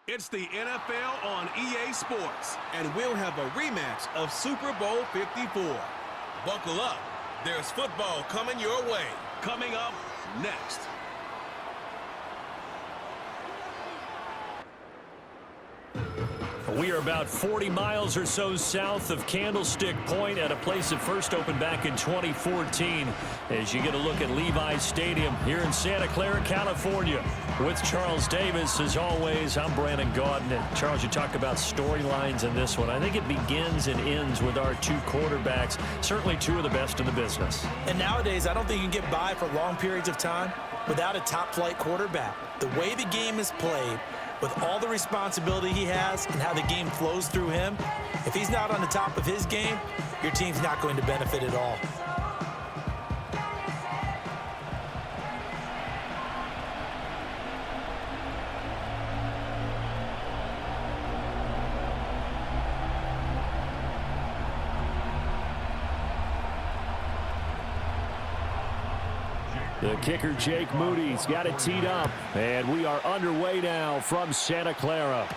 It's the NFL on EA Sports. And we'll have a rematch of Super Bowl 54. Buckle up. There's football coming your way. Coming up next. We are about 40 miles or so south of Candlestick Point at a place that first opened back in 2014 as you get a look at Levi's Stadium here in Santa Clara, California. With Charles Davis, as always, I'm Brandon Gaudin. And Charles, you talk about storylines in this one. I think it begins and ends with our two quarterbacks, certainly two of the best in the business. And nowadays, I don't think you can get by for long periods of time without a top-flight quarterback. The way the game is played, with all the responsibility he has and how the game flows through him, if he's not on the top of his game, your team's not going to benefit at all. The kicker, Jake Moody's got it teed up, and we are underway now from Santa Clara.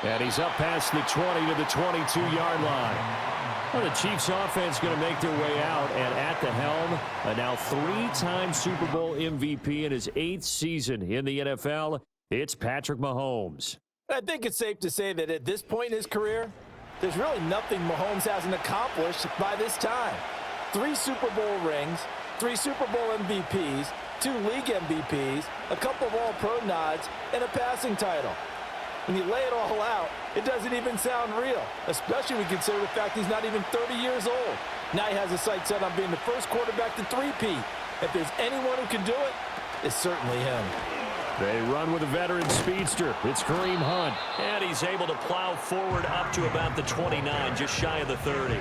And he's up past the 20 to the 22-yard line. Well, the Chiefs offense going to make their way out, and at the helm, a now three-time Super Bowl MVP in his 8th season in the NFL, it's Patrick Mahomes. I think it's safe to say that at this point in his career, there's really nothing Mahomes hasn't accomplished by this time. 3 Super Bowl rings, 3 Super Bowl MVPs, 2 league MVPs, a couple of all-pro nods, and a passing title. When you lay it all out, it doesn't even sound real, especially when you consider the fact he's not even 30 years old. Now he has his sights set on being the first quarterback to three-peat. If there's anyone who can do it, it's certainly him. They run with a veteran speedster. It's Kareem Hunt. And he's able to plow forward up to about the 29, just shy of the 30.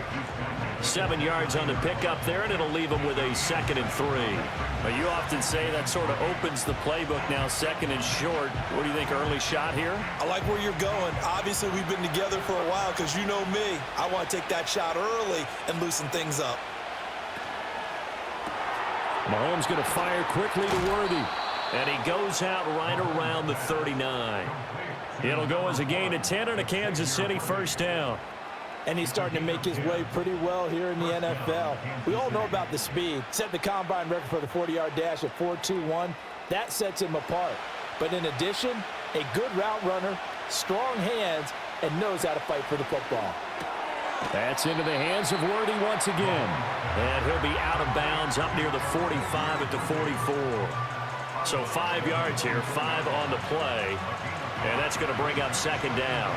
7 yards on the pickup there, and it'll leave him with a 2nd and 3. But you often say that sort of opens the playbook now, 2nd and short. What do you think, early shot here? I like where you're going. Obviously, we've been together for a while because you know me. I want to take that shot early and loosen things up. Mahomes going to fire quickly to Worthy. And he goes out right around the 39. It'll go as a gain of 10 and a Kansas City first down. And he's starting to make his way pretty well here in the NFL. We all know about the speed. Set the combine record for the 40-yard dash at 4.21. That sets him apart. But in addition, a good route runner, strong hands, and knows how to fight for the football. That's into the hands of Worthy once again. And he'll be out of bounds up near the 45 at the 44. So 5 yards here, 5 on the play, and that's going to bring up 2nd down.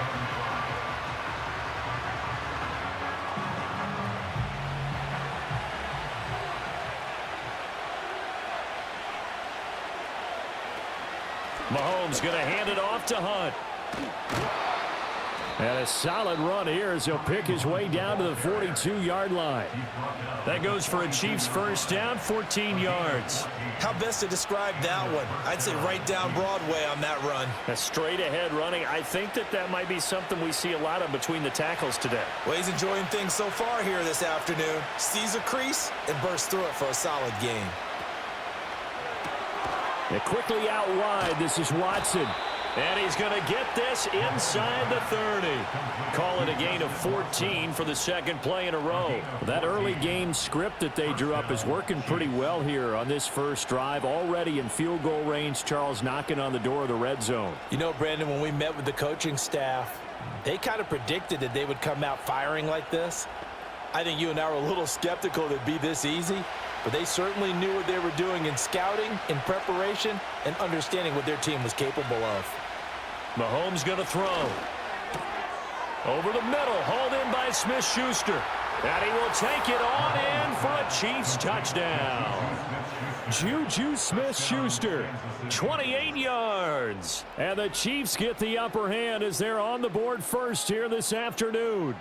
Mahomes going to hand it off to Hunt. And a solid run here as he'll pick his way down to the 42-yard line. That goes for a Chiefs first down, 14 yards. How best to describe that one? I'd say right down Broadway on that run. A straight-ahead running. I think that might be something we see a lot of between the tackles today. Well, he's enjoying things so far here this afternoon. Sees a crease and bursts through it for a solid gain. And quickly out wide, this is Watson. And he's going to get this inside the 30. Call it a gain of 14 for the 2nd play in a row. That early game script that they drew up is working pretty well here on this first drive. Already in field goal range, Charles knocking on the door of the red zone. You know, Brandon, when we met with the coaching staff, they kind of predicted that they would come out firing like this. I think you and I were a little skeptical that it'd be this easy, but they certainly knew what they were doing in scouting, in preparation, and understanding what their team was capable of. Mahomes going to throw. Over the middle, hauled in by Smith-Schuster. And he will take it on in for a Chiefs touchdown. Juju Smith-Schuster, 28 yards. And the Chiefs get the upper hand as they're on the board first here this afternoon.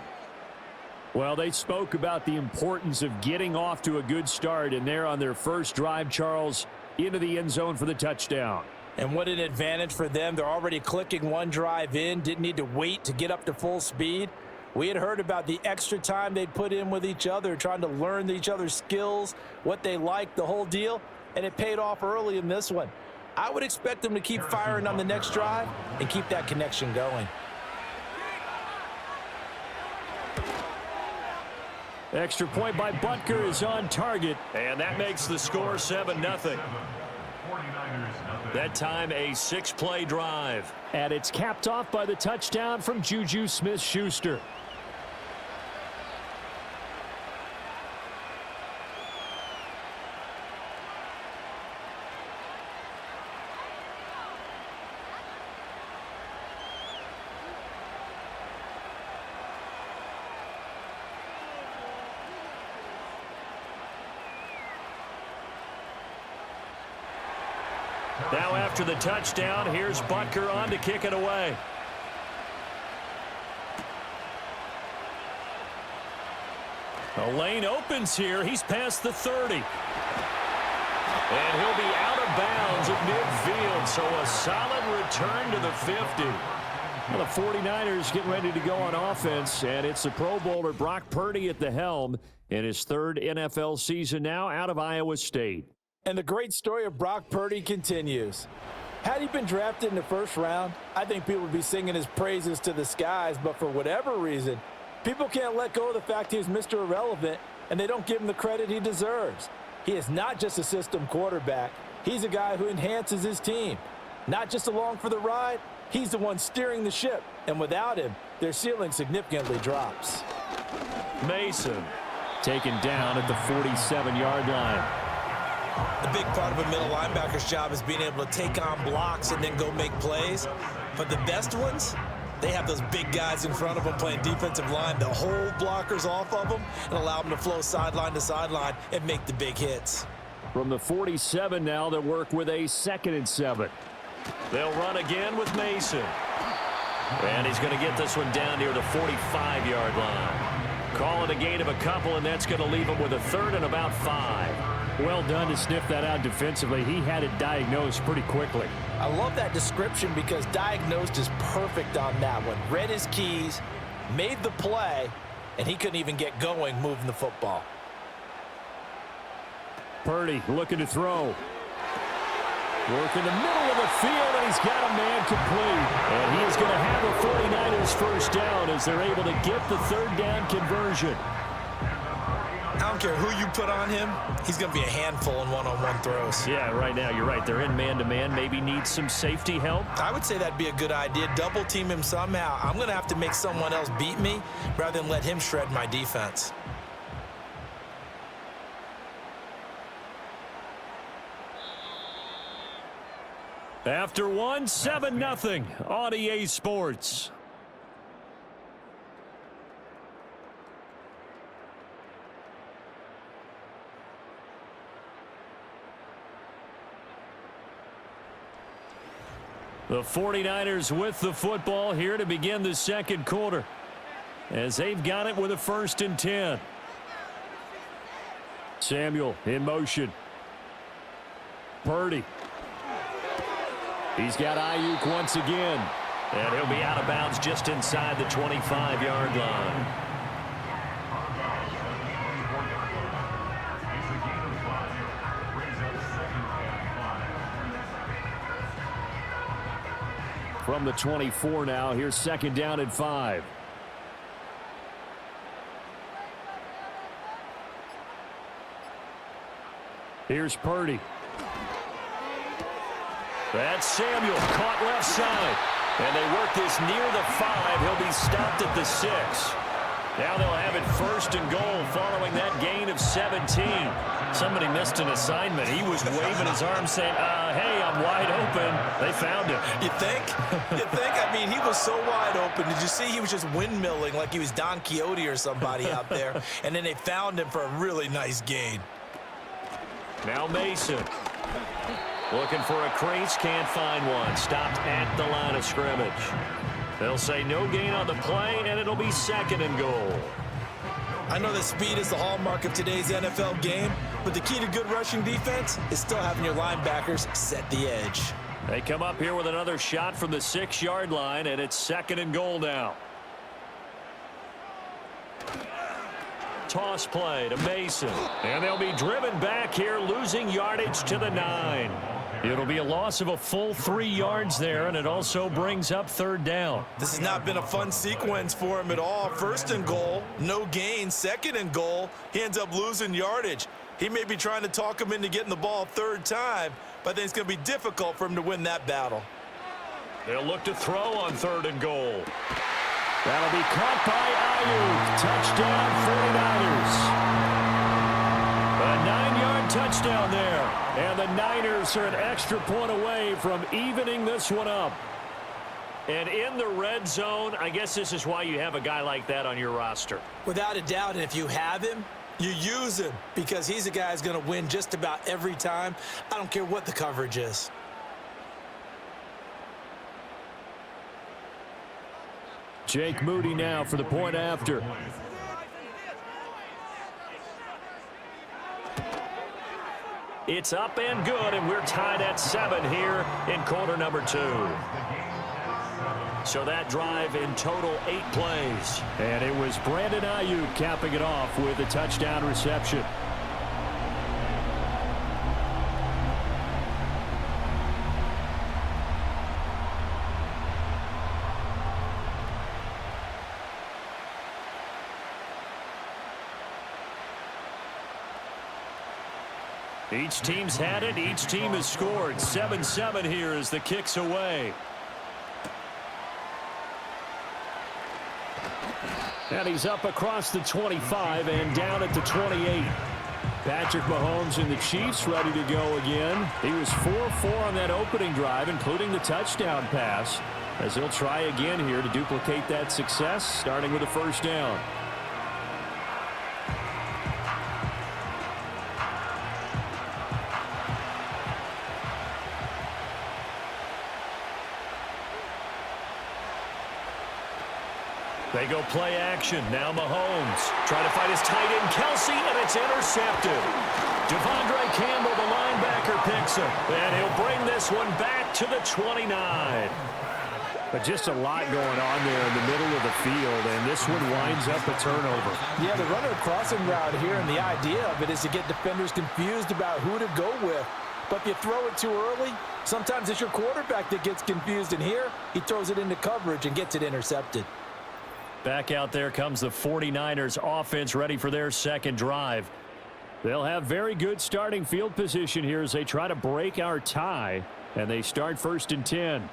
Well, they spoke about the importance of getting off to a good start, and they're on their first drive, Charles, into the end zone for the touchdown. And what an advantage for them. They're already clicking one drive in, didn't need to wait to get up to full speed. We had heard about the extra time they'd put in with each other, trying to learn each other's skills, what they liked, the whole deal, and it paid off early in this one. I would expect them to keep firing on the next drive and keep that connection going. Extra point by Butker is on target, and that makes the score 7-0. That time a 6-play drive. And it's capped off by the touchdown from Juju Smith-Schuster. Now after the touchdown, here's Butker on to kick it away. The lane opens here. He's past the 30. And he'll be out of bounds at midfield, so a solid return to the 50. Well, the 49ers getting ready to go on offense, and it's the Pro Bowler Brock Purdy at the helm in his third NFL season now out of Iowa State. And the great story of Brock Purdy continues. Had he been drafted in the first round, I think people would be singing his praises to the skies, but for whatever reason, people can't let go of the fact he's Mr. Irrelevant, and they don't give him the credit he deserves. He is not just a system quarterback. He's a guy who enhances his team. Not just along for the ride, he's the one steering the ship, and without him, their ceiling significantly drops. Mason taken down at the 47-yard line. The big part of a middle linebacker's job is being able to take on blocks and then go make plays. But the best ones, they have those big guys in front of them playing defensive line that hold blockers off of them and allow them to flow sideline to sideline and make the big hits. From the 47 now, they'll work with a 2nd and 7. They'll run again with Mason. And he's going to get this one down near the 45-yard line. Call it a gain of a couple, and that's going to leave him with a 3rd and about 5. Well done to sniff that out defensively. He had it diagnosed pretty quickly. I love that description because diagnosed is perfect on that one. Read his keys, made the play, and he couldn't even get going moving the football. Purdy looking to throw. Work in the middle of the field, and he's got a man complete. And he is going to have a 49ers first down as they're able to get the 3rd down conversion. I don't care who you put on him, he's going to be a handful in one-on-one throws. Yeah, right now, you're right. They're in man-to-man. Maybe need some safety help. I would say that'd be a good idea. Double team him somehow. I'm going to have to make someone else beat me rather than let him shred my defense. After one, 7-0 on EA Sports. The 49ers with the football here to begin the 2nd quarter as they've got it with a 1st and 10. Samuel in motion. Purdy. He's got Ayuk once again. And he'll be out of bounds just inside the 25-yard line. From the 24 now, here's 2nd down and 5. Here's Purdy. That's Samuel, caught left side. And they work this near the 5. He'll be stopped at the 6. Now they'll have it 1st and goal following that gain of 17. Somebody missed an assignment. He was waving his arm saying, hey, I'm wide open. They found him. You think? You think? I mean, he was so wide open. Did you see he was just windmilling like he was Don Quixote or somebody out there? And then they found him for a really nice gain. Now Mason. Looking for a crease, can't find one. Stopped at the line of scrimmage. They'll say no gain on the play, and it'll be 2nd and goal. I know that speed is the hallmark of today's NFL game, but the key to good rushing defense is still having your linebackers set the edge. They come up here with another shot from the 6-yard line, and it's 2nd and goal now. Toss play to Mason. And they'll be driven back here, losing yardage to the 9. It'll be a loss of a full 3 yards there, and it also brings up third down. This has not been a fun sequence for him at all. First and goal, no gain. Second and goal, he ends up losing yardage. He may be trying to talk him into getting the ball third time, but I think it's going to be difficult for him to win that battle. They'll look to throw on third and goal. That'll be caught by Ayuk. Touchdown, 49ers. A 9-yard touchdown there. And the Niners are an extra point away from evening this one up. And in the red zone, I guess this is why you have a guy like that on your roster. Without a doubt, and if you have him, you use him because he's a guy who's going to win just about every time. I don't care what the coverage is. Jake Moody now for the point after. It's up and good, and we're tied at 7 here in quarter number 2. So that drive in total 8 plays. And it was Brandon Ayuk capping it off with a touchdown reception. Each team's had it. Each team has scored. 7-7 here as the kick's away. And he's up across the 25 and down at the 28. Patrick Mahomes and the Chiefs ready to go again. He was 4-4 on that opening drive, including the touchdown pass, as he'll try again here to duplicate that success, starting with a first down. They go play action. Now Mahomes trying to find his tight end, Kelsey, and it's intercepted. Devondre Campbell, the linebacker, picks him. And he'll bring this one back to the 29. But just a lot going on there in the middle of the field, and this one winds up a turnover. Yeah, the runner crossing route here, and the idea of it is to get defenders confused about who to go with. But if you throw it too early, sometimes it's your quarterback that gets confused, and here he throws it into coverage and gets it intercepted. Back out there comes the 49ers offense ready for their second drive. They'll have very good starting field position here as they try to break our tie, and they start first and 10.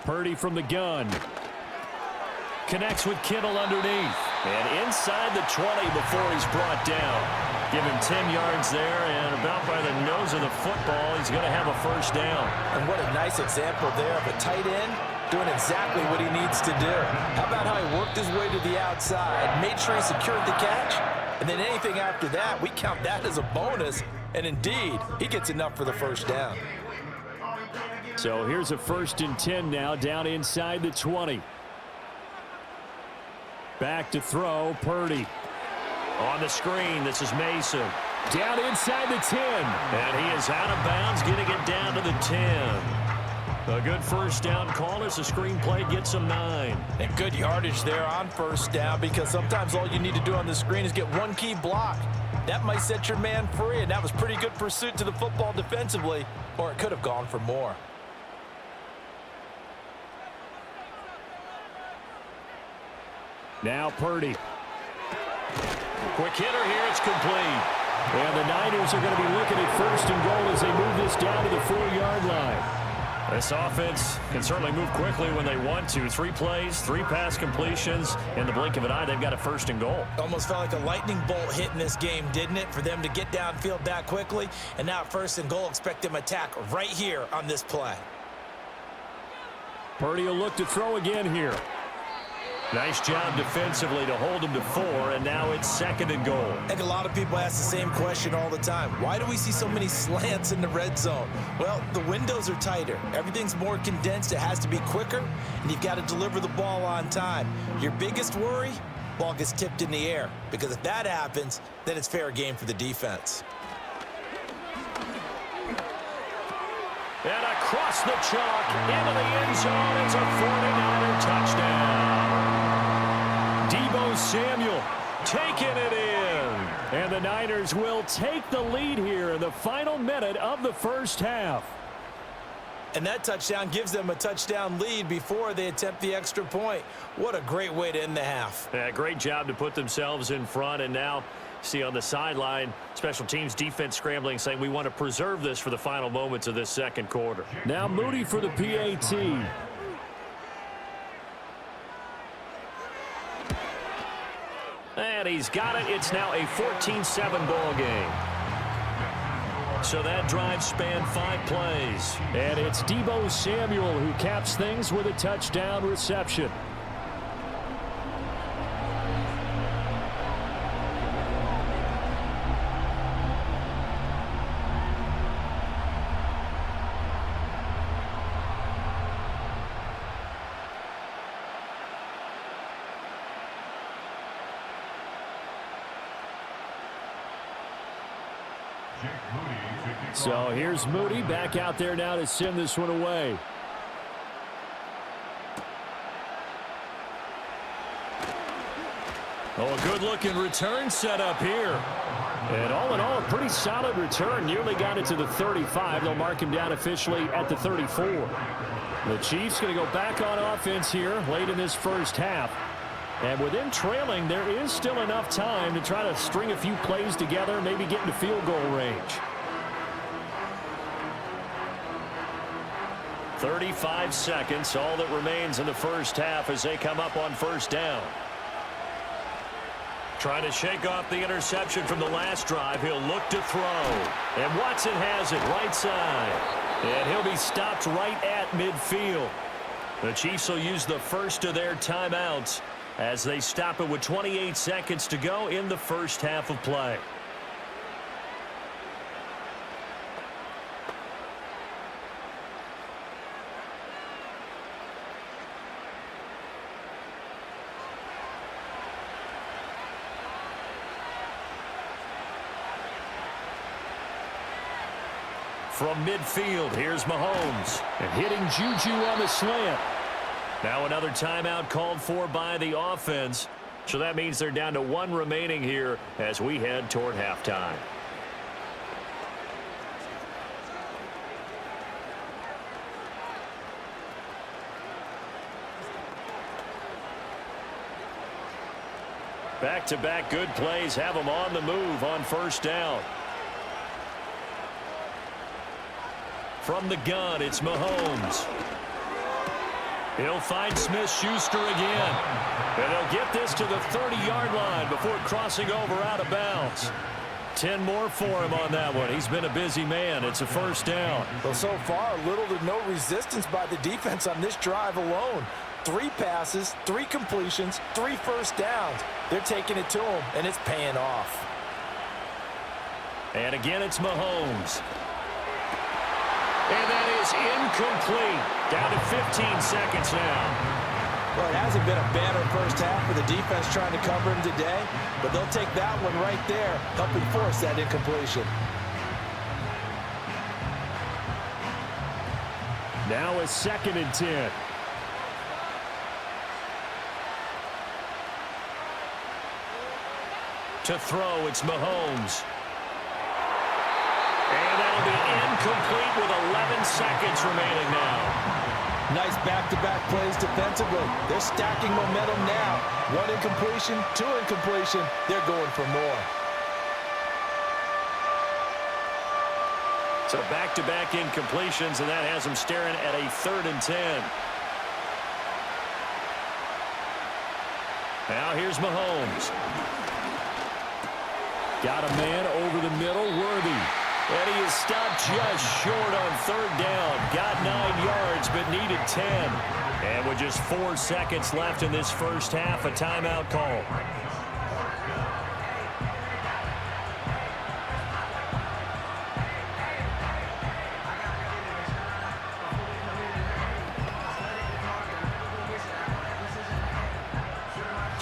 Purdy from the gun. Connects with Kittle underneath. And inside the 20 before he's brought down. Give him 10 yards there, and about by the nose of the football, he's going to have a first down. And what a nice example there of a tight end doing exactly what he needs to do. How about how he worked his way to the outside, made sure he secured the catch, and then anything after that, we count that as a bonus. And indeed, he gets enough for the first down. So here's a first and 10 now, down inside the 20. Back to throw, Purdy. On the screen, this is Mason. Down inside the 10. And he is out of bounds, getting it down to the 10. A good first down call as the screen play gets him 9. And good yardage there on first down, because sometimes all you need to do on the screen is get one key block. That might set your man free, and that was pretty good pursuit to the football defensively, or it could have gone for more. Now Purdy. Quick hitter here, it's complete. And the Niners are going to be looking at first and goal as they move this down to the 4-yard line. This offense can certainly move quickly when they want to. 3 plays, 3 pass completions. In the blink of an eye, they've got a first and goal. Almost felt like a lightning bolt hit in this game, didn't it? For them to get downfield that quickly. And now first and goal, expect them to attack right here on this play. Purdy will look to throw again here. Nice job defensively to hold him to 4, and now it's second and goal. I think a lot of people ask the same question all the time. Why do we see so many slants in the red zone? Well, the windows are tighter. Everything's more condensed. It has to be quicker, and you've got to deliver the ball on time. Your biggest worry? ball gets tipped in the air. Because if that happens, then it's fair game for the defense. And across the chalk, into the end zone, it's a 49er touchdown. Deebo Samuel taking it in. And the Niners will take the lead here in the final minute of the first half. And that touchdown gives them a touchdown lead before they attempt the extra point. What a great way to end the half. Yeah, great job to put themselves in front, and now see on the sideline, special teams defense scrambling, saying we want to preserve this for the final moments of this second quarter. Now Moody for the PAT. And he's got it. It's now a 14-7 ball game. So that drive spanned 5 plays. And it's Deebo Samuel who caps things with a touchdown reception. So here's Moody back out there now to send this one away. Oh, a good-looking return set up here. And all in all, a pretty solid return. Nearly got it to the 35. They'll mark him down officially at the 34. The Chiefs going to go back on offense here late in this first half. And with them trailing, there is still enough time to try to string a few plays together, maybe get into field goal range. 35 seconds, all that remains in the first half as they come up on first down. Trying to shake off the interception from the last drive. He'll look to throw. And Watson has it right side. And he'll be stopped right at midfield. The Chiefs will use the first of their timeouts as they stop it with 28 seconds to go in the first half of play. From midfield, here's Mahomes. And hitting Juju on the slant. Now another timeout called for by the offense. So that means they're down to 1 remaining here as we head toward halftime. Back-to-back good plays have them on the move on first down. From the gun, it's Mahomes. He'll find Smith-Schuster again. And they'll get this to the 30-yard line before crossing over out of bounds. 10 more for him on that one. He's been a busy man. It's a first down. Well, so far, little to no resistance by the defense on this drive alone. 3 passes, 3 completions, 3 first downs. They're taking it to him, and it's paying off. And again, it's Mahomes. And that is incomplete. Down to 15 seconds now. Well, it hasn't been a banner first half for the defense trying to cover him today, but they'll take that one right there, helping force that incompletion. Now a 2nd and 10. To throw, it's Mahomes. And that'll be incomplete with 11 seconds remaining now. Nice back-to-back plays defensively. They're stacking momentum now. 1 incompletion, 2 incompletion. They're going for more. So back-to-back incompletions, and that has them staring at a 3rd and 10. Now here's Mahomes. Got a man over the middle, Worthy. And he is stopped just short on 3rd down. Got 9 yards, but needed 10. And with just 4 seconds left in this first half, a timeout call.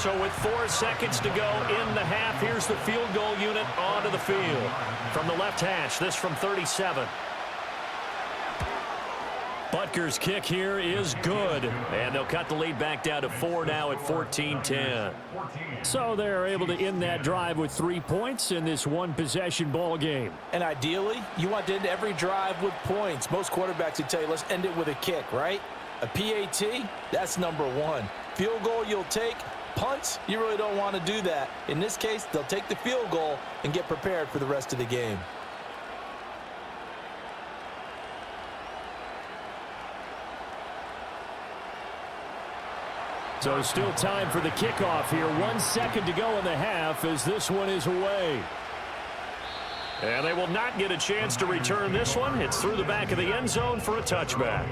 So with 4 seconds to go in the half, here's the field goal unit onto the field. From the left hash, this from 37. Butker's kick here is good, and they'll cut the lead back down to 4 now at 14-10. So they're able to end that drive with 3 points in this one-possession ball game. And ideally, you want to end every drive with points. Most quarterbacks would tell you, let's end it with a kick, right? A PAT, that's number 1. Field goal you'll take. Punts, you really don't want to do that. In this case, they'll take the field goal and get prepared for the rest of the game. So still time for the kickoff here. 1 second to go in the half as this one is away. And they will not get a chance to return this one. It's through the back of the end zone for a touchback.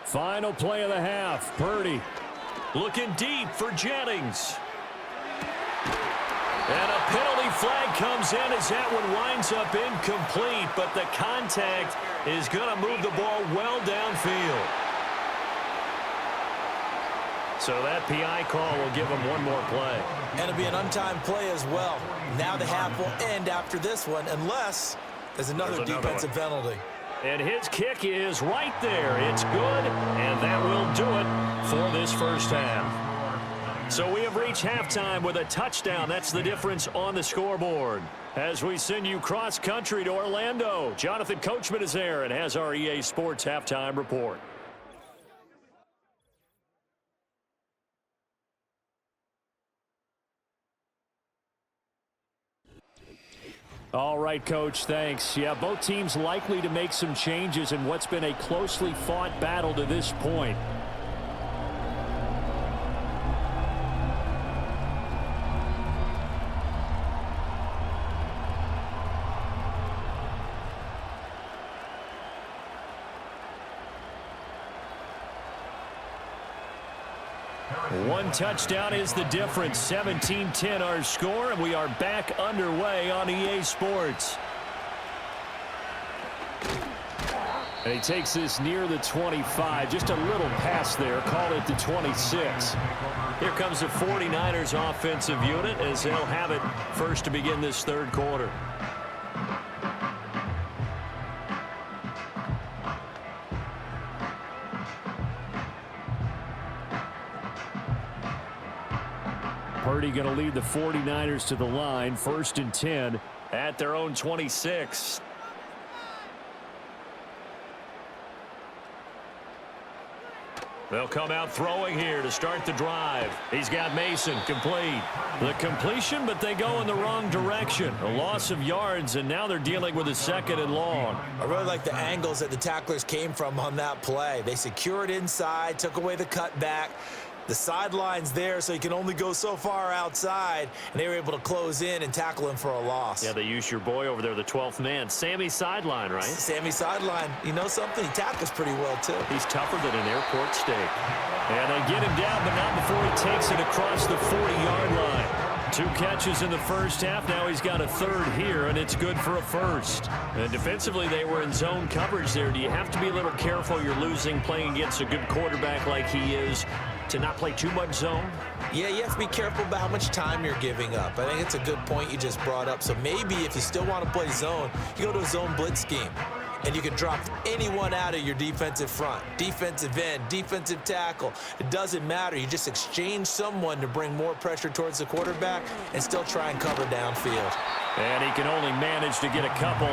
Final play of the half. Purdy looking deep for Jennings. And a penalty flag comes in as that one winds up incomplete, but the contact is going to move the ball well downfield. So that PI call will give them one more play. And it'll be an untimed play as well. Now the half will end after this one unless there's another defensive penalty. And his kick is right there. It's good, and that will do it for this first half. So we have reached halftime with a touchdown. That's the difference on the scoreboard. As we send you cross-country to Orlando, Jonathan Coachman is there and has our EA Sports halftime report. All right, Coach, thanks. Yeah, both teams likely to make some changes in what's been a closely fought battle to this point. One touchdown is the difference. 17-10 our score, and we are back underway on EA Sports. And he takes this near the 25. Just a little pass there. Call it the 26. Here comes the 49ers offensive unit as they'll have it first to begin this third quarter. Purdy going to lead the 49ers to the line. 1st and 10 at their own 26. They'll come out throwing here to start the drive. He's got Mason complete. The completion, but they go in the wrong direction. A loss of yards, and now they're dealing with a 2nd and long. I really like the angles that the tacklers came from on that play. They secured inside, took away the cutback. The sideline's there, so you can only go so far outside, and they were able to close in and tackle him for a loss. Yeah, they used your boy over there, the 12th man. Sammy Sideline, right? Sammy Sideline. You know something? He tackles pretty well, too. He's tougher than an airport steak. And they get him down, but not before he takes it across the 40-yard line. 2 catches in the first half. Now he's got a 3rd here, and it's good for a 1st. And defensively, they were in zone coverage there. Do you have to be a little careful? You're losing playing against a good quarterback like he is, to not play too much zone? Yeah, you have to be careful about how much time you're giving up. I think it's a good point you just brought up. So maybe if you still want to play zone, you go to a zone blitz scheme. And you can drop anyone out of your defensive front, defensive end, defensive tackle. It doesn't matter. You just exchange someone to bring more pressure towards the quarterback and still try and cover downfield. And he can only manage to get a couple.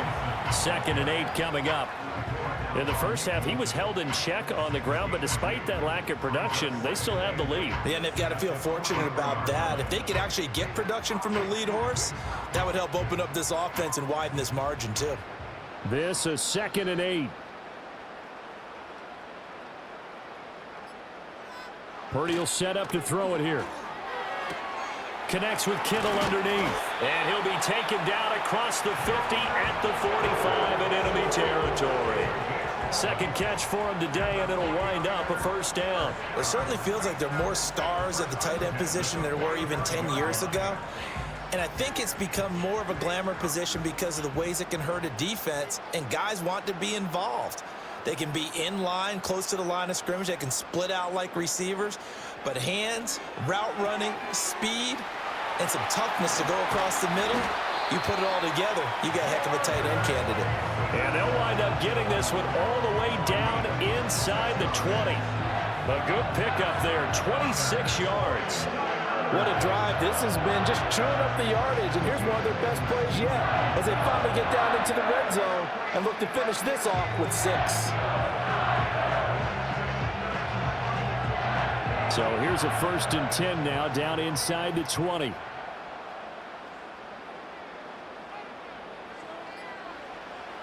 2nd and 8 coming up. In the first half, he was held in check on the ground, but despite that lack of production, they still have the lead. Yeah, and they've got to feel fortunate about that. If they could actually get production from their lead horse, that would help open up this offense and widen this margin, too. This is 2nd and 8. Purdy will set up to throw it here. Connects with Kittle underneath. And he'll be taken down across the 50 at the 45 in enemy territory. Second catch for him today, and it'll wind up a first down. It certainly feels like there are more stars at the tight end position than there were even 10 years ago. And I think it's become more of a glamour position because of the ways it can hurt a defense, and guys want to be involved. They can be in line, close to the line of scrimmage. They can split out like receivers. But hands, route running, speed, and some toughness to go across the middle, you put it all together, you got a heck of a tight end candidate. And they'll wind up getting this one all the way down inside the 20. A good pickup there, 26 yards. What a drive this has been, just chewing up the yardage, and here's one of their best plays yet as they finally get down into the red zone and look to finish this off with 6. So here's a 1st and 10 now, down inside the 20.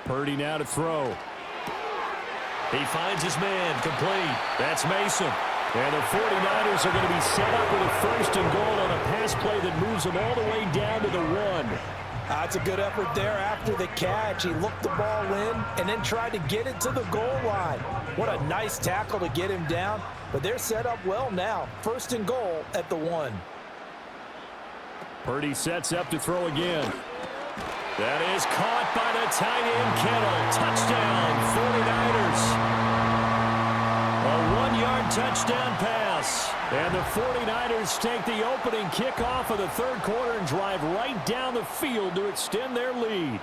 Purdy now to throw. He finds his man, complete. That's Mason. And the 49ers are going to be set up with a 1st and goal on a pass play that moves them all the way down to the 1. That's a good effort there after the catch. He looked the ball in and then tried to get it to the goal line. What a nice tackle to get him down. But they're set up well now. 1st and goal at the 1. Purdy sets up to throw again. That is caught by the tight end, Kittle. Touchdown, 49ers. A 1-yard touchdown pass. And the 49ers take the opening kickoff of the 3rd quarter and drive right down the field to extend their lead.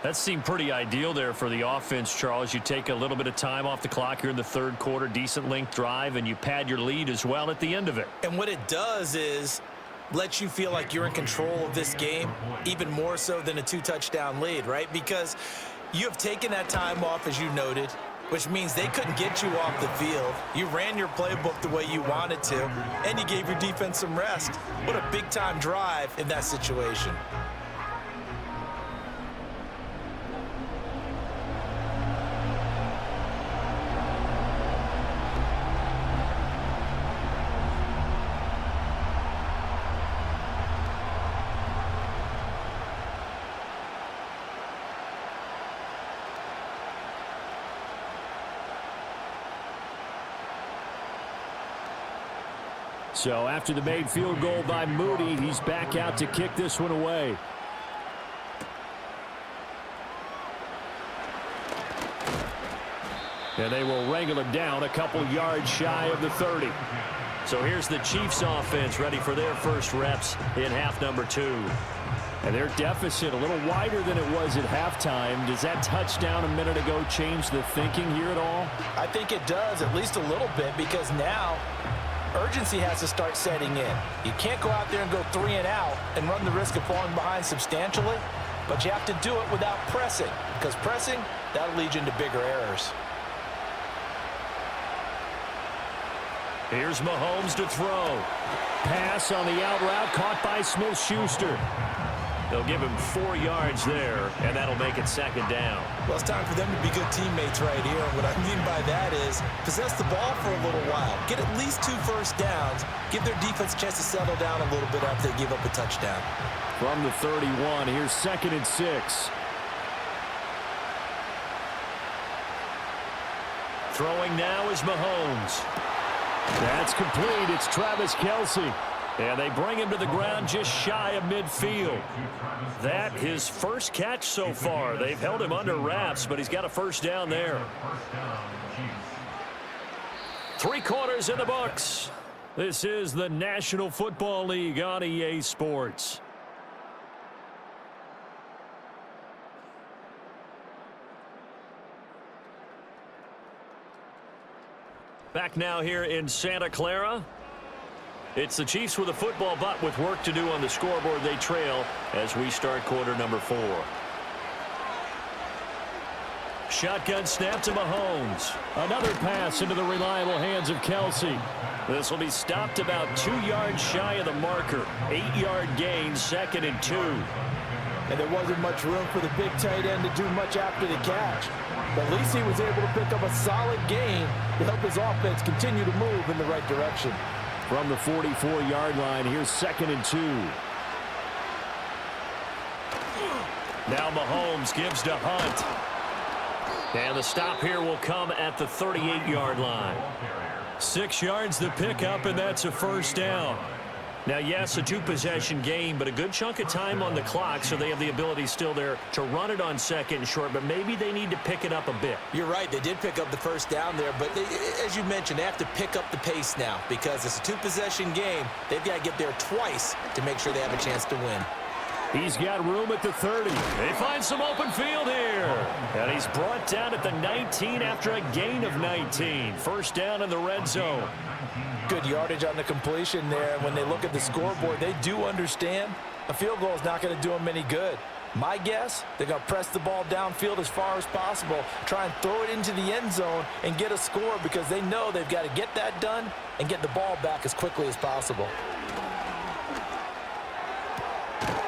That seemed pretty ideal there for the offense, Charles. You take a little bit of time off the clock here in the 3rd quarter, decent length drive, and you pad your lead as well at the end of it. And what it does is lets you feel like you're in control of this game, even more so than a 2-touchdown lead, right? Because you have taken that time off, as you noted, which means they couldn't get you off the field. You ran your playbook the way you wanted to, and you gave your defense some rest. What a big-time drive in that situation. So after the made field goal by Moody, he's back out to kick this one away. And they will wrangle him down a couple yards shy of the 30. So here's the Chiefs offense ready for their first reps in half number 2. And their deficit a little wider than it was at halftime. Does that touchdown a minute ago change the thinking here at all? I think it does, at least a little bit, because now urgency has to start setting in. You can't go out there and go 3 and out and run the risk of falling behind substantially, but you have to do it without pressing, because pressing, that'll lead you into bigger errors. Here's Mahomes to throw. Pass on the out route caught by Smith-Schuster. They'll give him 4 yards there, and that'll make it 2nd down. Well, it's time for them to be good teammates right here. And what I mean by that is possess the ball for a little while. Get at least 2 first downs. Give their defense a chance to settle down a little bit after they give up a touchdown. From the 31, here's 2nd and 6. Throwing now is Mahomes. That's complete. It's Travis Kelce. And they bring him to the ground just shy of midfield. That his first catch so far. They've held him under wraps, but he's got a first down there. 3 quarters in the books. This is the National Football League on EA Sports. Back now here in Santa Clara. It's the Chiefs with a football, but with work to do on the scoreboard. They trail as we start quarter number 4. Shotgun snap to Mahomes. Another pass into the reliable hands of Kelce. This will be stopped about 2 yards shy of the marker. 8-yard gain, 2nd and 2. And there wasn't much room for the big tight end to do much after the catch. But at least he was able to pick up a solid gain to help his offense continue to move in the right direction. From the 44-yard line, here's 2nd and 2. Now Mahomes gives to Hunt. And the stop here will come at the 38-yard line. 6 yards to pick up, and that's a first down. Now, yes, a two-possession game, but a good chunk of time on the clock, so they have the ability still there to run it on second and short, but maybe they need to pick it up a bit. You're right. They did pick up the first down there, but as you mentioned, they have to pick up the pace now because it's a two-possession game. They've got to get there twice to make sure they have a chance to win. He's got room at the 30. They find some open field here. And he's brought down at the 19 after a gain of 19. First down in the red zone. Good yardage on the completion there. When they look at the scoreboard, they do understand a field goal is not going to do them any good. My guess, they're going to press the ball downfield as far as possible, try and throw it into the end zone and get a score because they know they've got to get that done and get the ball back as quickly as possible.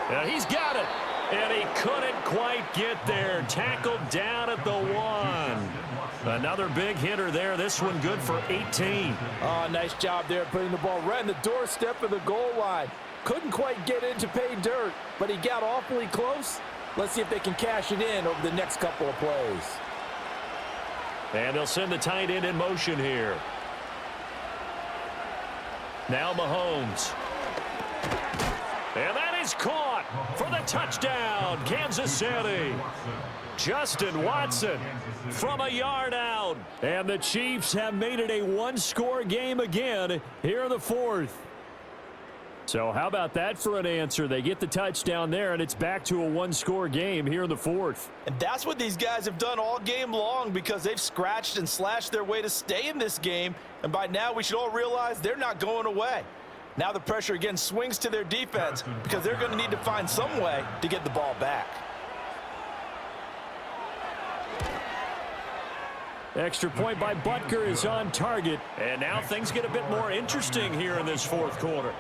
And he's got it. And he couldn't quite get there. Tackled down at the 1. Another big hitter there. This one good for 18. Oh, nice job there putting the ball right in the doorstep of the goal line. Couldn't quite get in to pay dirt, but he got awfully close. Let's see if they can cash it in over the next couple of plays. And they'll send the tight end in motion here. Now Mahomes. And that is caught for the touchdown, Kansas City. Justin Watson from a yard out. And the Chiefs have made it a one-score game again here in the fourth. So how about that for an answer? They get the touchdown there, and it's back to a one-score game here in the fourth. And that's what these guys have done all game long because they've scratched and slashed their way to stay in this game. And by now we should all realize they're not going away. Now the pressure again swings to their defense because they're going to need to find some way to get the ball back. Extra point by Butker is on target. And now things get a bit more interesting here in this fourth quarter.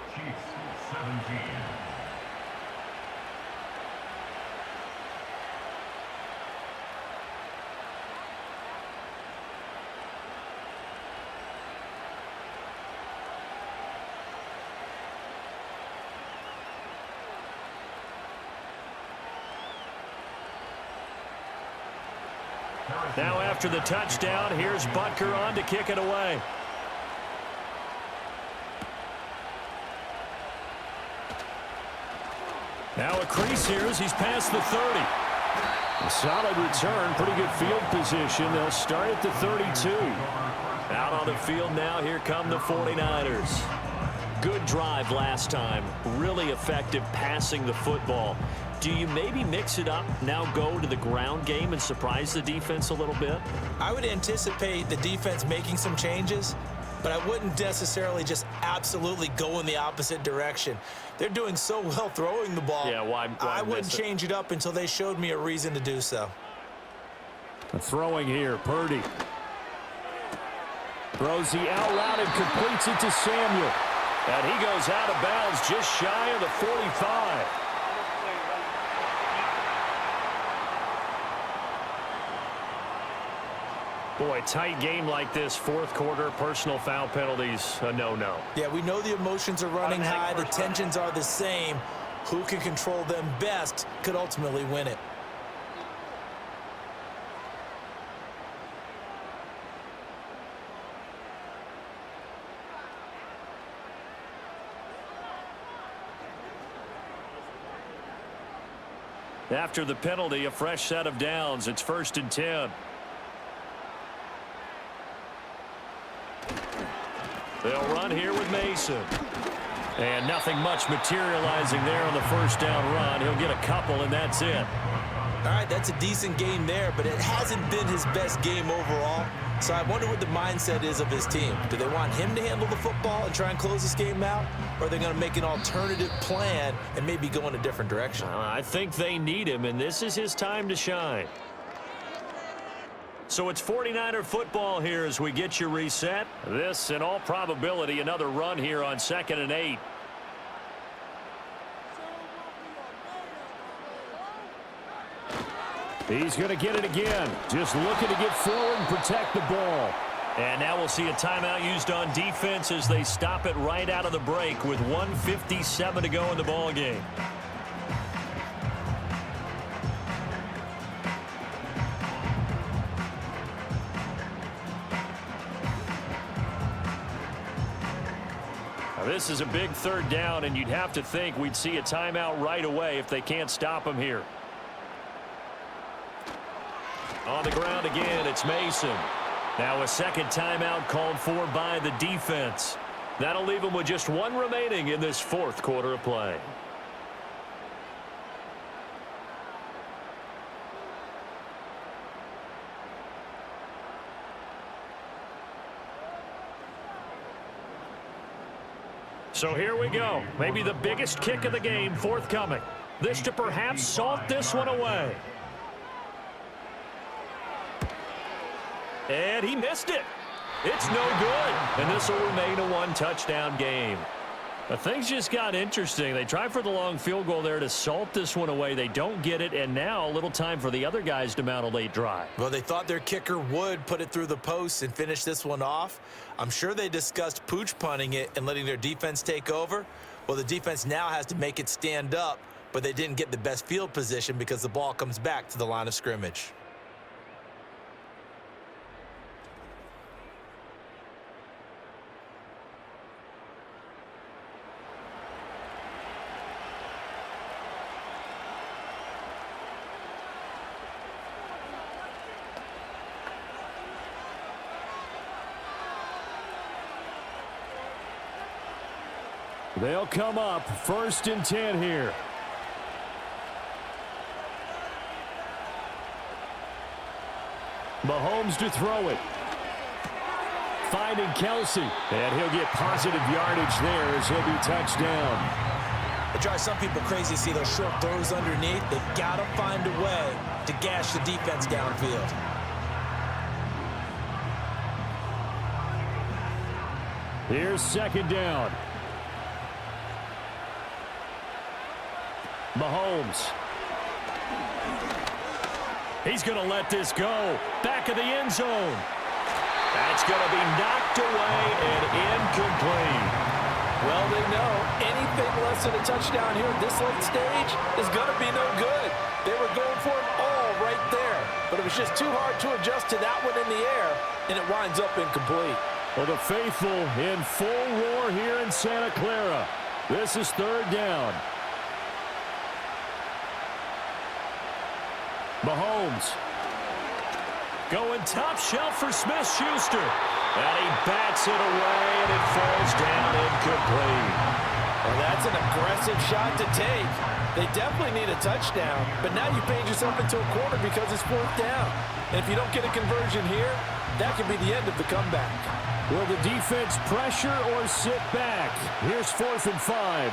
Now after the touchdown, here's Butker on to kick it away. Now a crease here as he's past the 30. A solid return, pretty good field position. They'll start at the 32. Out on the field now, here come the 49ers. Good drive last time. Really effective passing the football. Do you maybe mix it up, now go to the ground game and surprise the defense a little bit? I would anticipate the defense making some changes, but I wouldn't necessarily just absolutely go in the opposite direction. They're doing so well throwing the ball. Yeah, why I wouldn't change it up until they showed me a reason to do so. Throwing here, Purdy. Throws the out route and completes it to Samuel. And he goes out of bounds just shy of the 45. Boy, tight game like this, fourth quarter, personal foul penalties, a no-no. Yeah, we know the emotions are running high, the tensions are the same. Who can control them best could ultimately win it. After the penalty, a fresh set of downs. It's 1st and 10. They'll run here with Mason. And nothing much materializing there on the first down run. He'll get a couple, and that's it. All right, that's a decent game there, but it hasn't been his best game overall. So I wonder what the mindset is of his team. Do they want him to handle the football and try and close this game out? Or are they going to make an alternative plan and maybe go in a different direction? I think they need him, and this is his time to shine. So it's 49er football here as we get you reset. This, in all probability, another run here on 2nd and 8. He's going to get it again. Just looking to get forward and protect the ball. And now we'll see a timeout used on defense as they stop it right out of the break with 1:57 to go in the ball game. This is a big third down, and you'd have to think we'd see a timeout right away if they can't stop him here. On the ground again, it's Mason. Now a second timeout called for by the defense. That'll leave them with just one remaining in this fourth quarter of play. So here we go. Maybe the biggest kick of the game forthcoming. This to perhaps salt this one away. And he missed it. It's no good. And this will remain a one-touchdown game. But things just got interesting. They tried for the long field goal there to salt this one away. They don't get it, and now a little time for the other guys to mount a late drive. Well, they thought their kicker would put it through the post and finish this one off. I'm sure they discussed pooch punting it and letting their defense take over. Well, the defense now has to make it stand up, but they didn't get the best field position because the ball comes back to the line of scrimmage. They'll come up 1st and 10 here. Mahomes to throw it. Finding Kelsey. And he'll get positive yardage there as he'll be touched down. It drives some people crazy to see those short throws underneath. They've got to find a way to gash the defense downfield. Here's 2nd down. Mahomes. He's going to let this go. Back of the end zone. That's going to be knocked away and incomplete. Well, they know anything less than a touchdown here at this late stage is going to be no good. They were going for it all right there, but it was just too hard to adjust to that one in the air, and it winds up incomplete. Well, the faithful in full roar here in Santa Clara. This is 3rd down. Mahomes going top shelf for Smith-Schuster. And he bats it away, and it falls down incomplete. Well, that's an aggressive shot to take. They definitely need a touchdown, but now you paid yourself into a corner because it's 4th down. And if you don't get a conversion here, that could be the end of the comeback. Will the defense pressure or sit back? Here's 4th and 5.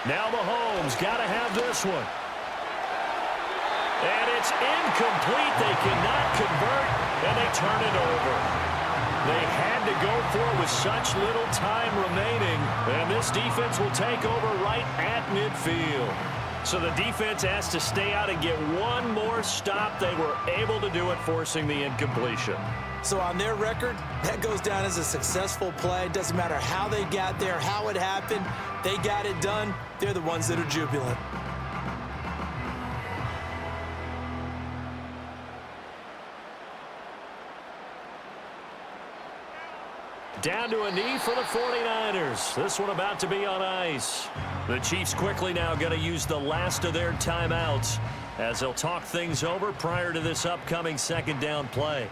Now Mahomes got to have this one. And it's incomplete. They cannot convert, and they turn it over. They had to go for it with such little time remaining, and this defense will take over right at midfield. So the defense has to stay out and get one more stop. They were able to do it, forcing the incompletion. So on their record, that goes down as a successful play. It doesn't matter how they got there, how it happened. They got it done. They're the ones that are jubilant. Down to a knee for the 49ers. This one about to be on ice. The Chiefs quickly now going to use the last of their timeouts as they'll talk things over prior to this upcoming 2nd down play.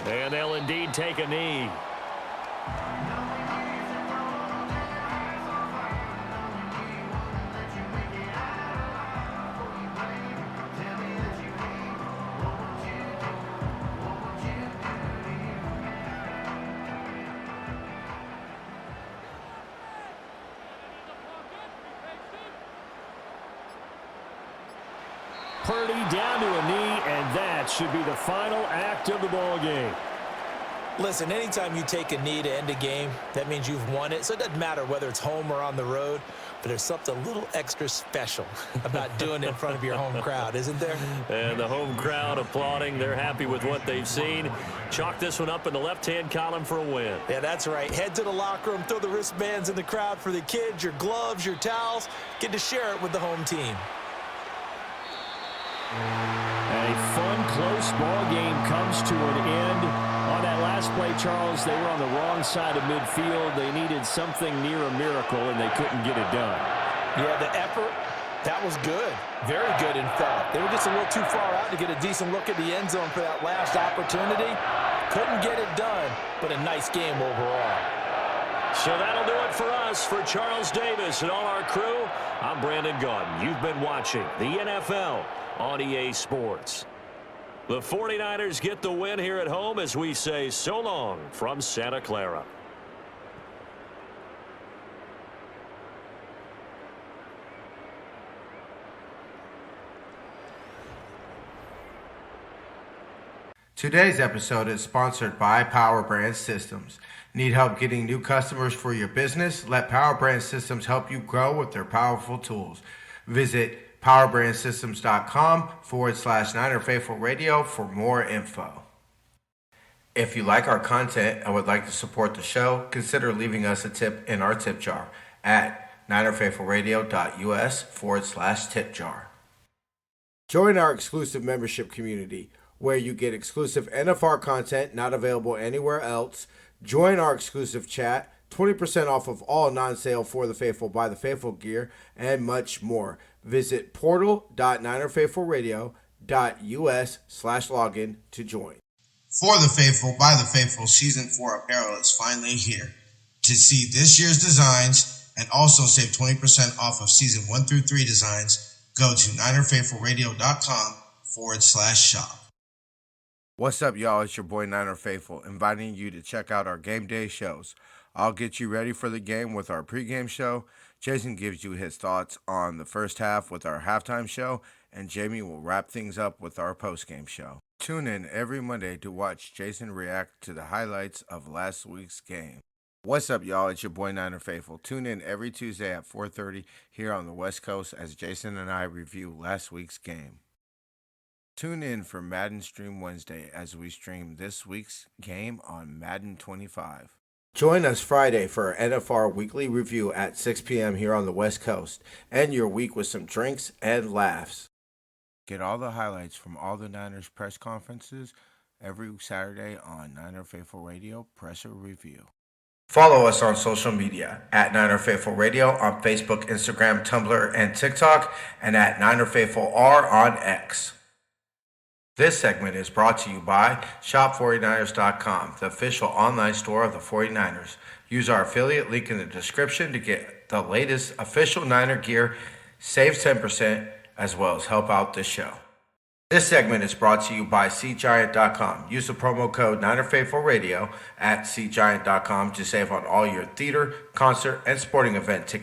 And they'll indeed take a knee. Purdy down to a knee, and that should be the final act of the ball game. Listen, anytime you take a knee to end a game, that means you've won it. So it doesn't matter whether it's home or on the road, but there's something a little extra special about doing it in front of your home crowd, isn't there? And the home crowd applauding. They're happy with what they've seen. Chalk this one up in the left-hand column for a win. Yeah, that's right. Head to the locker room, throw the wristbands in the crowd for the kids, your gloves, your towels. Get to share it with the home team. A fun, close ball game comes to an end. On that last play, Charles, they were on the wrong side of midfield. They needed something near a miracle, and they couldn't get it done. Yeah, the effort, that was good. Very good, in fact. They were just a little too far out to get a decent look at the end zone for that last opportunity. Couldn't get it done, but a nice game overall. So that'll do it for us. For Charles Davis and all our crew, I'm Brandon Gaudin. You've been watching the NFL on EA Sports. The 49ers get the win here at home as we say so long from Santa Clara. Today's episode is sponsored by Power Brand Systems. Need help getting new customers for your business? Let Power Brand Systems help you grow with their powerful tools. Visit powerbrandsystems.com/Niner Faithful Radio for more info. If you like our content and would like to support the show, consider leaving us a tip in our tip jar at ninerfaithfulradio.us/tip jar. Join our exclusive membership community where you get exclusive NFR content not available anywhere else. Join our exclusive chat, 20% off of all non-sale For the Faithful by the Faithful gear, and much more. Visit portal.ninerfaithfulradio.us/login to join. For the Faithful by the Faithful Season 4 apparel is finally here. To see this year's designs and also save 20% off of Season 1 through 3 designs, go to ninerfaithfulradio.com/shop. What's up, y'all? It's your boy Niner Faithful, inviting you to check out our game day shows. I'll get you ready for the game with our pregame show. Jason gives you his thoughts on the first half with our halftime show, and Jamie will wrap things up with our postgame show. Tune in every Monday to watch Jason react to the highlights of last week's game. What's up, y'all? It's your boy Niner Faithful. Tune in every Tuesday at 4:30 here on the West Coast as Jason and I review last week's game. Tune in for Madden Stream Wednesday as we stream this week's game on Madden 25. Join us Friday for our NFR weekly review at 6 p.m. here on the West Coast. End your week with some drinks and laughs. Get all the highlights from all the Niners press conferences every Saturday on Niner Faithful Radio Presser Review. Follow us on social media at Niner Faithful Radio on Facebook, Instagram, Tumblr, and TikTok, and at Niner Faithful R on X. This segment is brought to you by Shop49ers.com, the official online store of the 49ers. Use our affiliate link in the description to get the latest official Niner gear, save 10%, as well as help out the show. This segment is brought to you by SeatGiant.com. Use the promo code NinerFaithfulRadio at SeatGiant.com to save on all your theater, concert, and sporting event tickets.